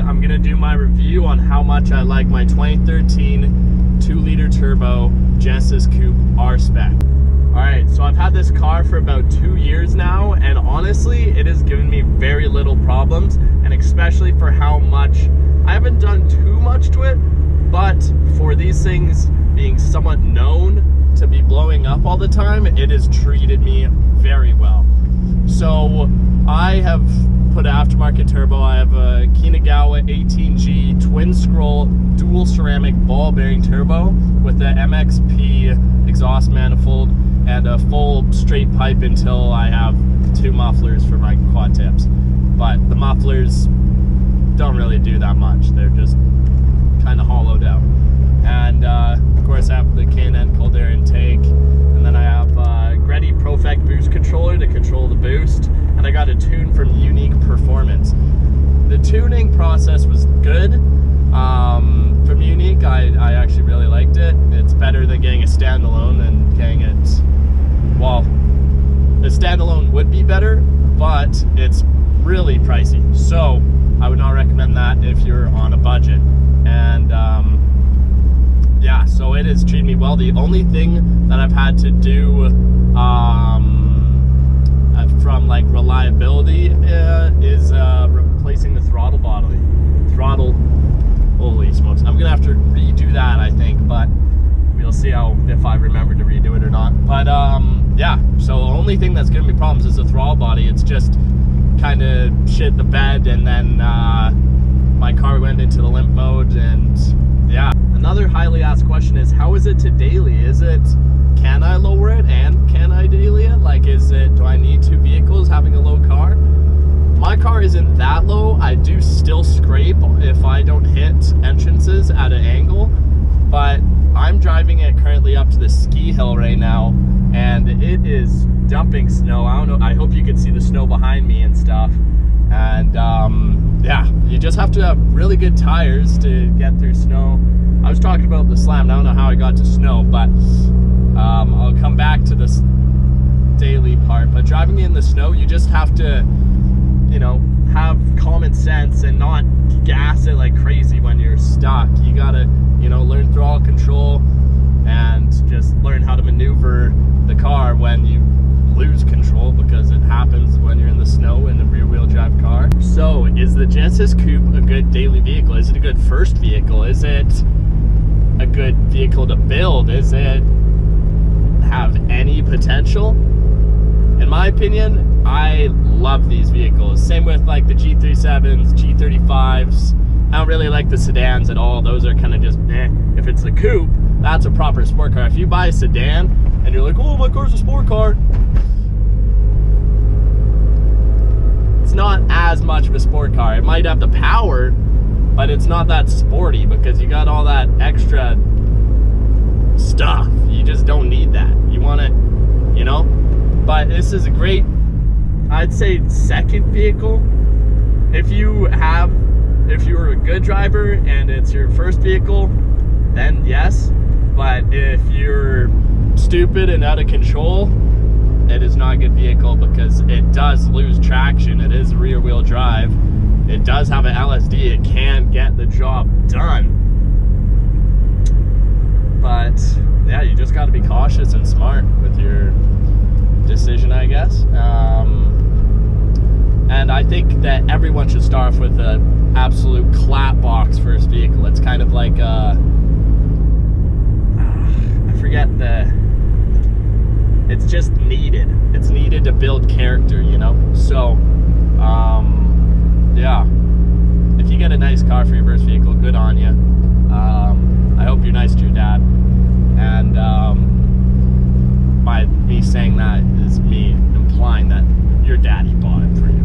I'm gonna do my review on how much I like my 2013 2-liter turbo Genesis Coupe R-Spec. Alright, so I've had this car for about 2 years now, and honestly, it has given me very little problems, and especially for how much, I haven't done too much to it, but for these things being somewhat known to be blowing up all the time, it has treated me very well. So I have put an aftermarket turbo. I have a Kinagawa 18G twin scroll dual ceramic ball bearing turbo with the MXP exhaust manifold and a full straight pipe until I have 2 mufflers for my quad tips. But the mufflers don't really do that much. They're just kind of hollowed out. And of course I have the K&N cold air intake, and then I have Greddy Profect boost controller to control the boost, and I got a tune from Unique Performance. The tuning process was good from Unique. I actually really liked it. It's better than getting a standalone and getting it, well, the standalone would be better, but it's really pricey. So I would not recommend that if you're on a budget. And yeah, so it has treated me well. The only thing that I've had to do from like reliability is replacing the throttle body. Holy smokes. I'm gonna have to redo that, I think, but we'll see if I remember to redo it or not. But yeah, so the only thing that's giving me problems is the throttle body. It's just kind of shit the bed, and then my car went into the limp mode, and yeah. Another highly asked question is, how is it to daily? Is it, can I lower it and can I daily it? Like, do I need 2 vehicles having a low car? My car isn't that low. I do still scrape if I don't hit entrances at an angle, but I'm driving it currently up to the ski hill right now, and it is dumping snow. I don't know, I hope you can see the snow behind me and stuff. And yeah, you just have to have really good tires to get through snow. I was talking about the slam, I don't know how I got to snow, but I'll come back to this daily part. But driving in the snow, you just have to, you know, have common sense and not gas it like crazy when you're stuck. You gotta, you know, learn throttle control and just learn how to maneuver the car when you lose control, because it happens when you're in the snow in a rear-wheel drive car. So, is the Genesis Coupe a good daily vehicle? Is it a good first vehicle? Is it a good vehicle to build? Is it have any potential? In my opinion, I love these vehicles. Same with like the G37s, G35s. I don't really like the sedans at all. Those are kind of just eh. If it's the coupe, that's a proper sport car. If you buy a sedan and you're like, oh, my car's a sport car, it's not as much of a sport car. It might have the power, but it's not that sporty because you got all that extra stuff. You just don't need that. You want it, you know? But this is a great, I'd say, second vehicle. If you're a good driver and it's your first vehicle, then yes. But if you're stupid and out of control, it is not a good vehicle because it does lose traction. It is rear-wheel drive. It does have an LSD. It can get the job done. But yeah, you just got to be cautious and smart with your decision, I guess. And I think that everyone should start off with an absolute clap box first vehicle. It's kind of like I forget it's just needed. It's needed to build character, you know? So, yeah. If you get a nice car for your first vehicle, good on you. I hope you're nice to your dad. And by me saying that is me implying that your daddy bought it for you.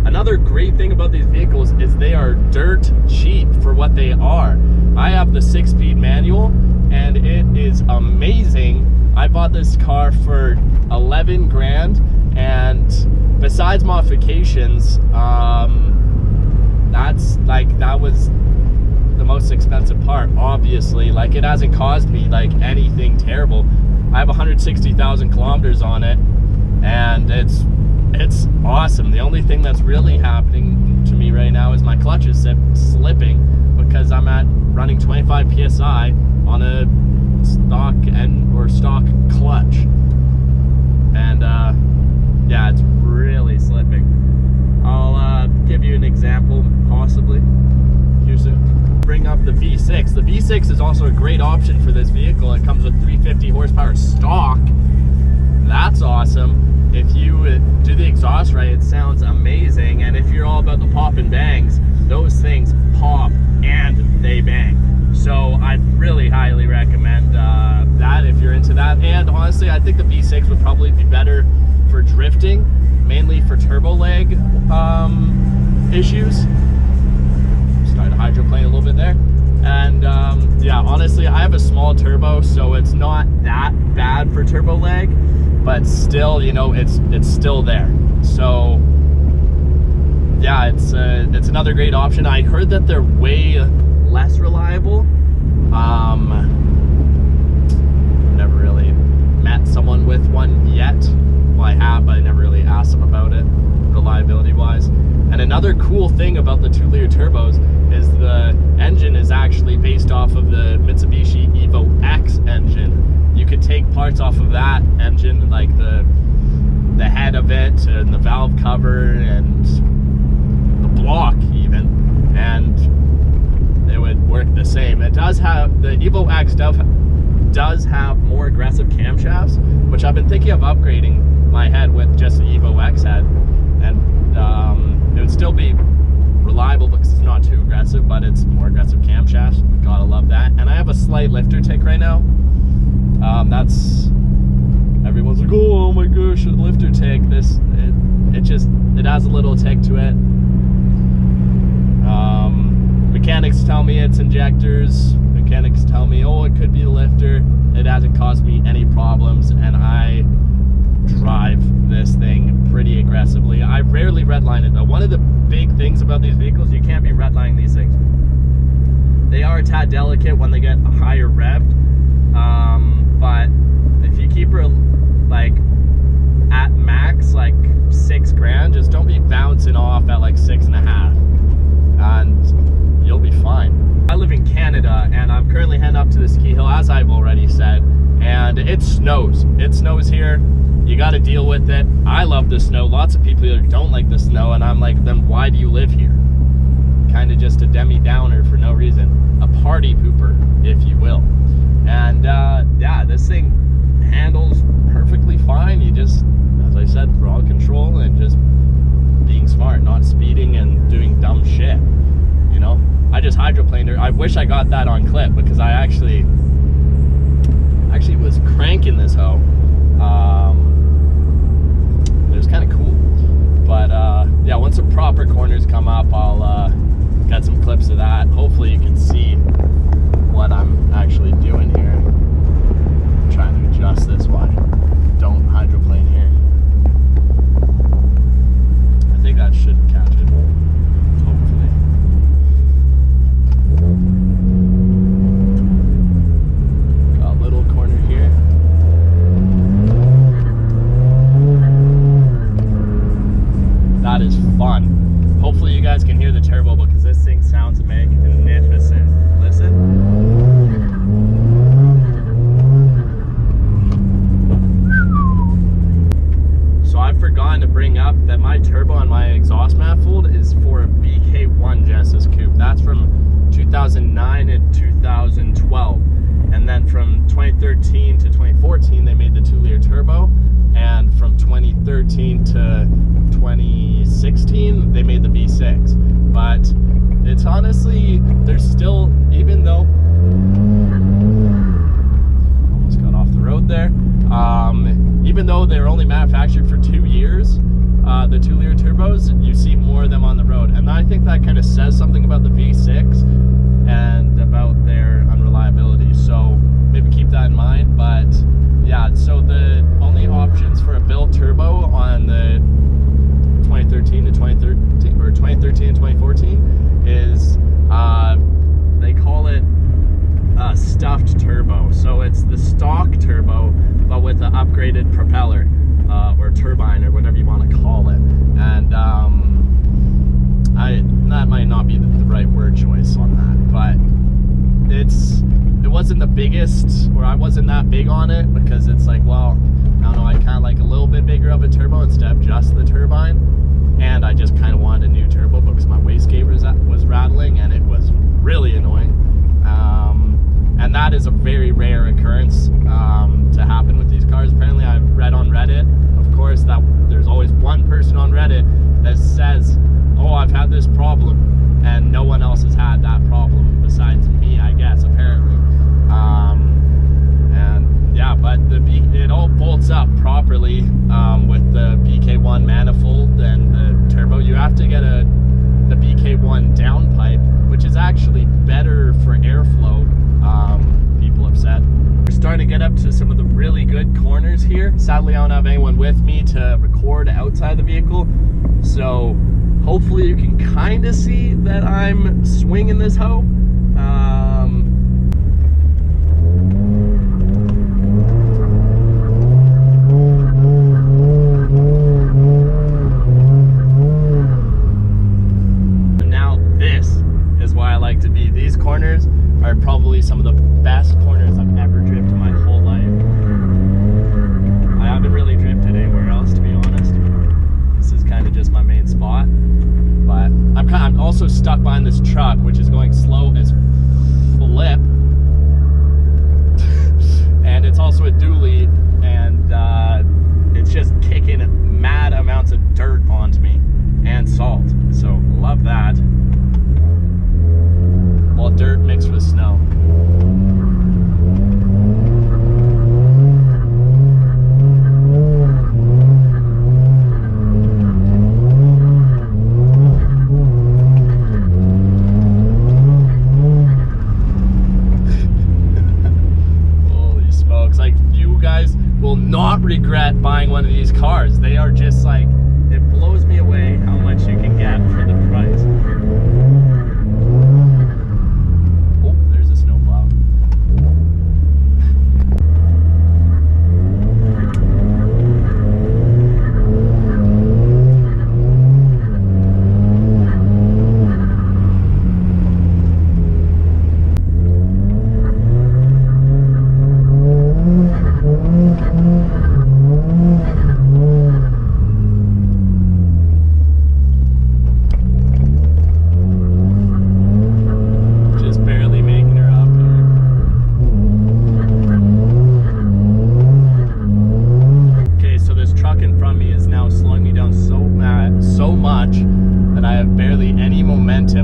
Another great thing about these vehicles is they are dirt cheap for what they are. I have the 6-speed manual, and it is amazing. I bought this car for 11 grand, and besides modifications, that was the most expensive part, obviously. Like, it hasn't caused me like anything terrible. I have 160,000 kilometers on it, and it's awesome. The only thing that's really happening to me right now is my clutch is slipping because I'm at running 25 psi on a stock clutch, and yeah, it's really slipping. I'll give you an example possibly here soon. Bring up the V6. The V6 is also a great option for this vehicle. It comes with 350 horsepower stock. That's awesome. If you do the exhaust right, it sounds amazing. And if you're all about the pop and bangs, those things pop and they bang. So I'd really highly recommend that if you're into that. And honestly, I think the V6 would probably be better for drifting, mainly for turbo lag issues. Started to hydroplane a little bit there. And yeah, honestly, I have a small turbo, so it's not that bad for turbo lag, but still, you know, it's still there. So yeah, it's another great option. I heard that they're way less reliable. Never really met someone with one yet. Well, I have, but I never really asked them about it, reliability wise. And another cool thing about the 2-liter turbos is the engine is actually based off of the Mitsubishi Evo X engine. You could take parts off of that engine, like the head of it and the valve cover and the block even, and it would work the same. It does have, the Evo X does have more aggressive camshafts, which I've been thinking of upgrading my head with just the Evo X head, and it would still be reliable because it's not too aggressive, but it's more aggressive camshafts. Gotta love that. And I have a slight lifter tick right now. That's, everyone's like, oh my gosh, a lifter tick. It has a little tick to it. Mechanics tell me it's injectors. Mechanics tell me, oh, it could be a lifter. It hasn't caused me any problems, and I drive this thing pretty aggressively. I rarely redline it though. One of the big things about these vehicles, you can't be redlining these things. They are a tad delicate when they get higher revved, but if you keep her like at max, like 6 grand, just don't be bouncing off at like 6.5, and you'll be fine. I live in Canada, and I'm currently heading up to the ski hill, as I've already said, and it snows. It snows here. You got to deal with it. I love the snow. Lots of people don't like the snow, and I'm like, then why do you live here? Kind of just a Demi-Downer for no reason. A party pooper, if you will. And yeah, this thing handles perfectly fine. You just, as I said, throttle control and just being smart, not speeding and doing dumb shit. You know, I just hydroplaned her. I wish I got that on clip because I actually was cranking this hoe. It was kind of cool. But yeah, once the proper corners come up, I'll get some clips of that. Hopefully you can see what I'm actually doing here. I'm trying to adjust this while I don't hydroplane here. I think that should catch it, hopefully. Got a little corner here. That is fun. Hopefully you guys can hear the turbo because this thing sounds magnificent. Listen. So I've forgotten to bring up that my turbo on my exhaust manifold is for a BK1 Genesis coupe. That's from 2009 and 2012. And then from 2013 to 2014, they made the 2-liter turbo. And from 2013 to 2016, they made the V6. But it's honestly, there's still, even though, almost got off the road there, even though they're only manufactured for 2 years, the 2-liter turbos, you see more of them on the road. And I think that kind of says something about the V6 and about their unreliability. So maybe keep that in mind. But yeah, so the only options for a built turbo on the 2013 and 2014 is they call it a stuffed turbo. So it's the stock turbo, but with an upgraded propeller or turbine or whatever you want to call it. And the right word choice on that. But it wasn't the biggest, or I wasn't that big on it, because it's like, well, I don't know, I kind of like a little bit bigger of a turbo instead of just the turbine, and I just kind of wanted a new turbo because my wastegate was rattling and it was really annoying. And that is a very rare occurrence to happen with these cars. Apparently, I've read on Reddit, of course, that there's always one person on Reddit that says, oh, I've had this problem, and no one else has had that problem besides me, I guess, apparently. And yeah, but it all bolts up properly with the BK1 manifold and the turbo. You have to get the BK1 downpipe, which is actually better for airflow, people have said. We're starting to get up to some of the really good corners here. Sadly, I don't have anyone with me to record outside the vehicle, so hopefully you can kind of see that I'm swinging this hoe. Now this is why I like to be. These corners are probably some of the best corners I've ever drifted in my whole life. I haven't really drifted anywhere else, to be honest. This is kind of just my main spot. But I'm also stuck behind this truck, which is going slow as flip. And it's also a dually, and it's just kicking mad amounts of dirt onto me and salt. So love that. Well, dirt mixed with snow. Holy smokes, like, you guys will not regret buying one of these cars. They are just like, it blows me away how much you can get for the price.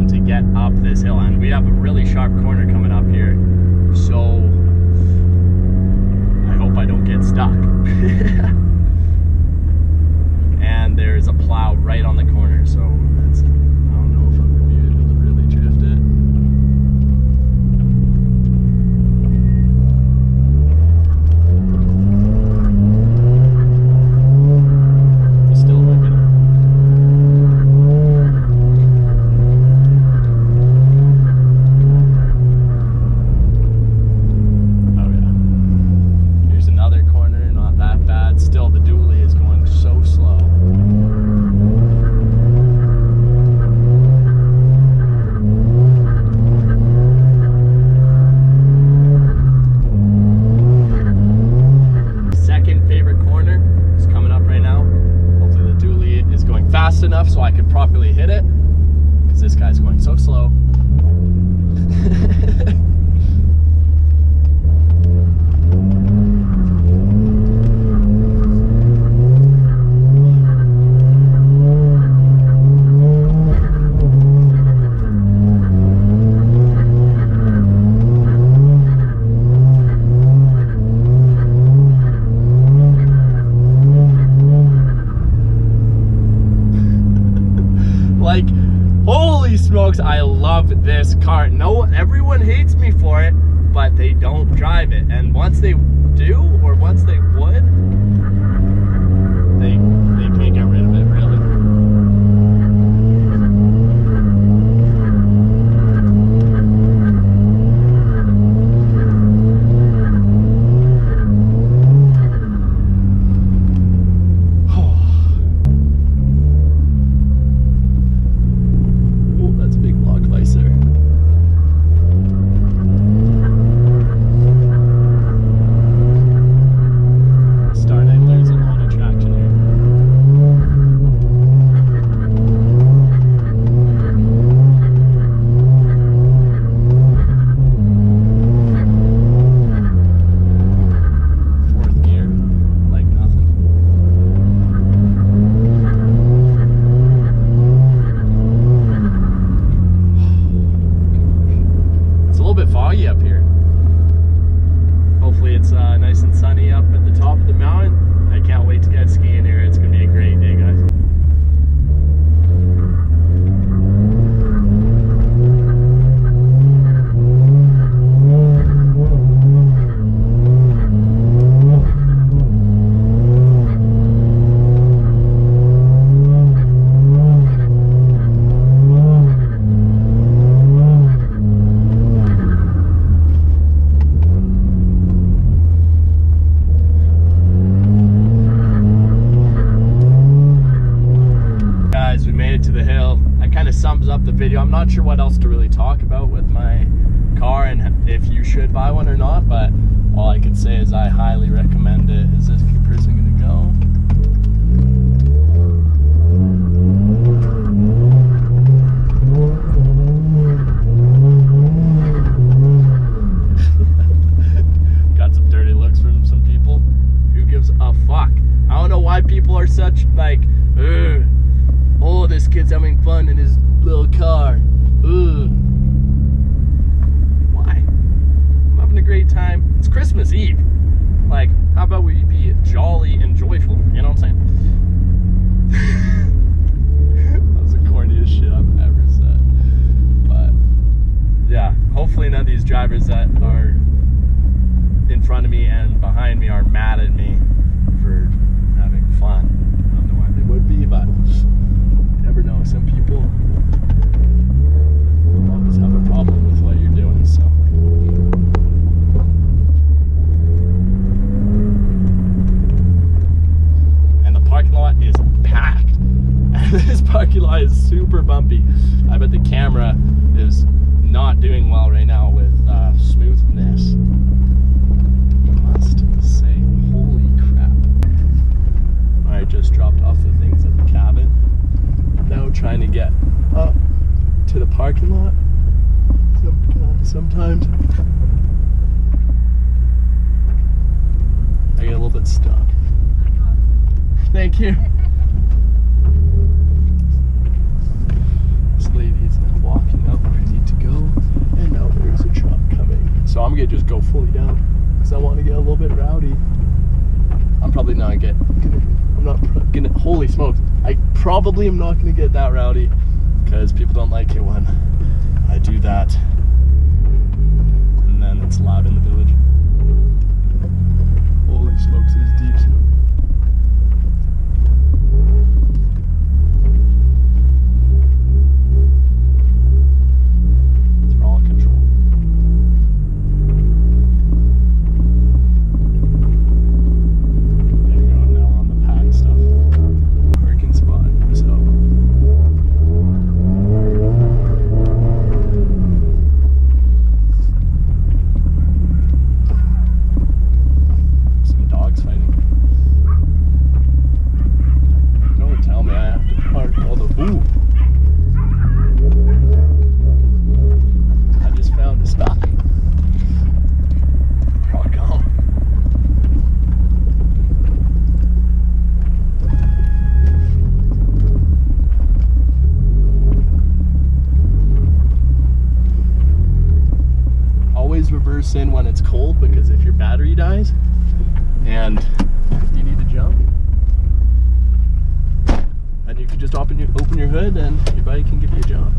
To get up this hill, and we have a really sharp corner coming up here, so I hope I don't get stuck. And there's a plow right on the corner, so that's, I don't know if I'm gonna be able to really drift it. Enough so I could properly hit it, because this guy's going so slow. Like, holy smokes, I love this car. No, everyone hates me for it, but they don't drive it. And once they do, or once they would, they can't get rid of it, really. me up at the top of the mountain. I can't wait to get skiing here. It's gonna be a great day, guys. Sums up the video. I'm not sure what else to really talk about with my car and if you should buy one or not, but all I can say is I highly recommend it. Is this person gonna go? Got some dirty looks from some people. Who gives a fuck? I don't know why people are such like, ugh. Oh, this kid's having fun in his little car. Ugh. Why? I'm having a great time. It's Christmas Eve. Like, how about we be jolly and joyful? You know what I'm saying? That was the corniest shit I've ever said. But, yeah, hopefully none of these drivers that are in front of me and behind me are mad at me for having fun. I don't know why they would be, but never know. Some people always have a problem with what you're doing, so. And the parking lot is packed. This parking lot is super bumpy. I bet the camera is not doing well right now with smoothness. I must say, holy crap. I just dropped off the things at the cabin. Now trying to get up to the parking lot. Sometimes I get a little bit stuck. Thank you. This lady is now walking up where I need to go, and now there's a truck coming. So I'm gonna just go fully down because I want to get a little bit rowdy. I'm probably not gonna, holy smokes, I probably am not gonna get that rowdy because people don't like it when I do that and then it's loud in the village. Holy smokes, it's deep smoke. Throttle control. Reverse in when it's cold, because if your battery dies and you need to jump, and you can just open your hood and your bike can give you a jump.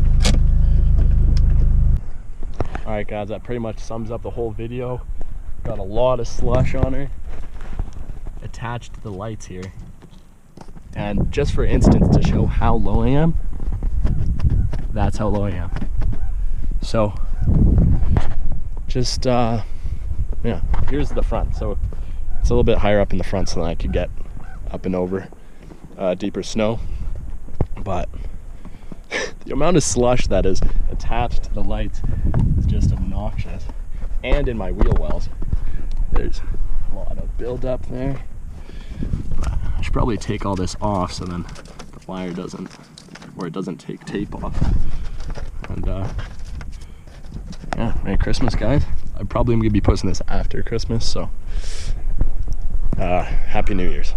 Alright guys, that pretty much sums up the whole video. Got a lot of slush on her attached to the lights here, and just for instance to show how low I am, that's how low I am. So just yeah, here's the front. So it's a little bit higher up in the front so that I could get up and over deeper snow, but the amount of slush that is attached to the lights is just obnoxious. And in my wheel wells there's a lot of buildup there. I should probably take all this off so then the wire doesn't, or it doesn't take tape off. And yeah, Merry Christmas guys. I probably am gonna be posting this after Christmas, so Happy New Year's.